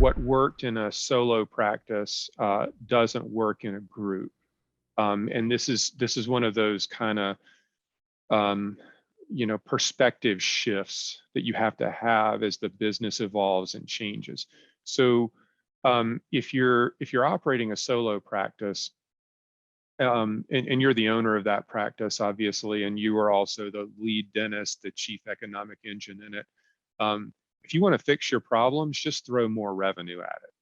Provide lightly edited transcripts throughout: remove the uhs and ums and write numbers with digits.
what worked in a solo practice doesn't work in a group. And this is one of those kind of perspective shifts that you have to have as the business evolves and changes. So if you're operating a solo practice, and you're the owner of that practice, obviously, and you are also the lead dentist, the chief economic engine in it. If you want to fix your problems, just throw more revenue at it,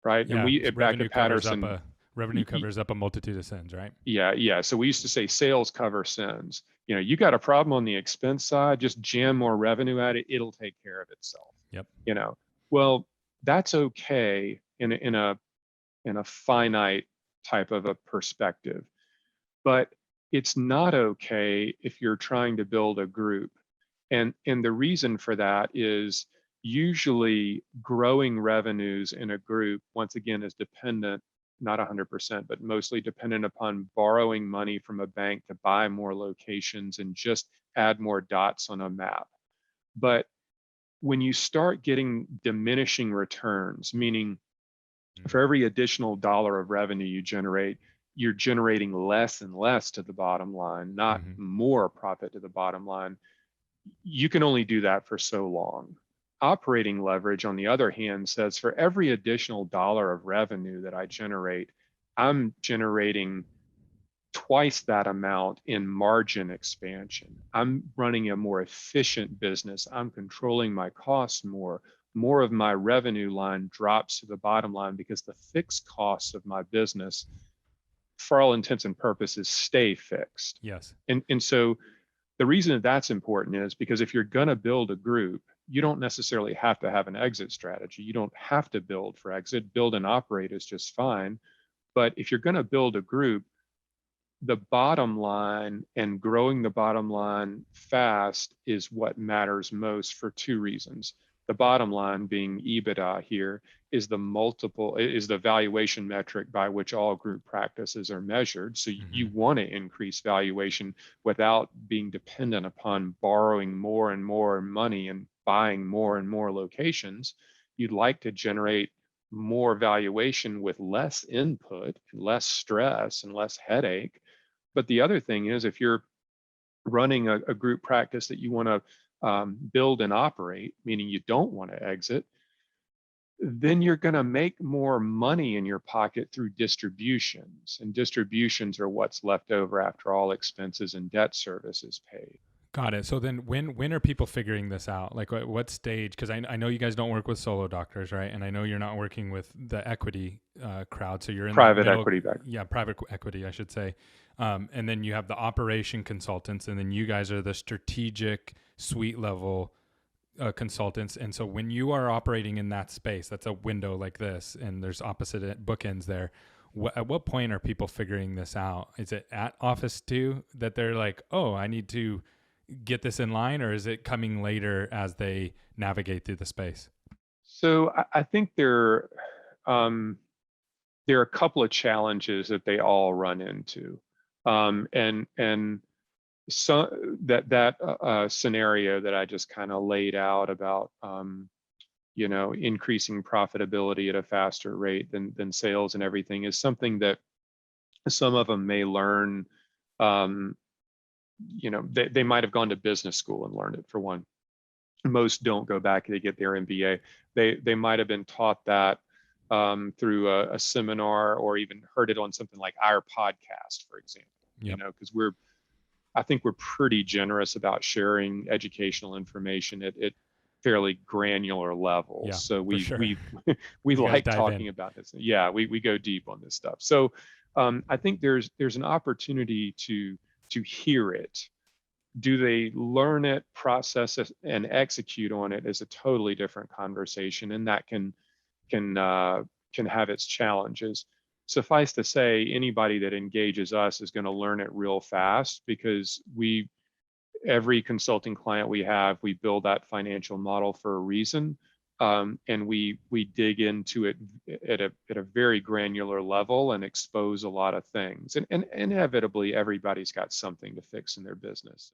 right? And Yeah, we back revenue at covers up Patterson, a revenue covers up a multitude of sins, right? yeah. So we used to say sales cover sins. You got a problem on the expense side, just jam more revenue at it, it'll take care of itself. Yep. Well, that's okay in a finite type of a perspective, but it's not okay if you're trying to build a group. And the reason for that is usually growing revenues in a group, once again, is dependent, not 100%, but mostly dependent upon borrowing money from a bank to buy more locations and just add more dots on a map. But when you start getting diminishing returns, meaning for every additional dollar of revenue you generate, you're generating less and less to the bottom line, not more profit to the bottom line. You can only do that for so long. Operating leverage, on the other hand, says for every additional dollar of revenue that I generate, I'm generating twice that amount in margin expansion. I'm running a more efficient business. I'm controlling my costs more. More of my revenue line drops to the bottom line because the fixed costs of my business, for all intents and purposes, stay fixed. Yes. And so the reason that that's important is because if you're going to build a group, you don't necessarily have to have an exit strategy. You don't have to build for exit. Build and operate is just fine. But if you're going to build a group, the bottom line and growing the bottom line fast is what matters most for two reasons. The bottom line being EBITDA here is the valuation metric by which all group practices are measured. So you want to increase valuation without being dependent upon borrowing more and more money and buying more and more locations. You'd like to generate more valuation with less input, less stress, and less headache. But the other thing is, if you're running a group practice that you want to build and operate, meaning you don't want to exit, then you're going to make more money in your pocket through distributions. And distributions are what's left over after all expenses and debt service is paid. Got it. So then when are people figuring this out? Like what stage? Because I know you guys don't work with solo doctors, right? And I know you're not working with the equity crowd. So you're in private equity back. Yeah, private equity, I should say. And then you have the operation consultants, and then you guys are the strategic suite level consultants. And so when you are operating in that space, that's a window like this, and there's opposite bookends there. At what point are people figuring this out? Is it at office 2 that they're like, oh, I need to get this in line, or is it coming later as they navigate through the space? So I think there are a couple of challenges that they all run into, and so that scenario that I just kind of laid out about increasing profitability at a faster rate than sales and everything is something that some of them may learn. They might have gone to business school and learned it, for one. Most don't go back and they get their MBA. They might have been taught that through a seminar, or even heard it on something like our podcast, for example. Yep. Because I think we're pretty generous about sharing educational information at fairly granular levels. Yeah, so we sure. we like talking in. about this. Yeah, we go deep on this stuff. So I think there's an opportunity to hear it. Do they learn it, process it, and execute on it is a totally different conversation, and that can have its challenges. Suffice to say, anybody that engages us is going to learn it real fast, because every consulting client we have, we build that financial model for a reason. And we dig into it at a very granular level and expose a lot of things. And inevitably, everybody's got something to fix in their business.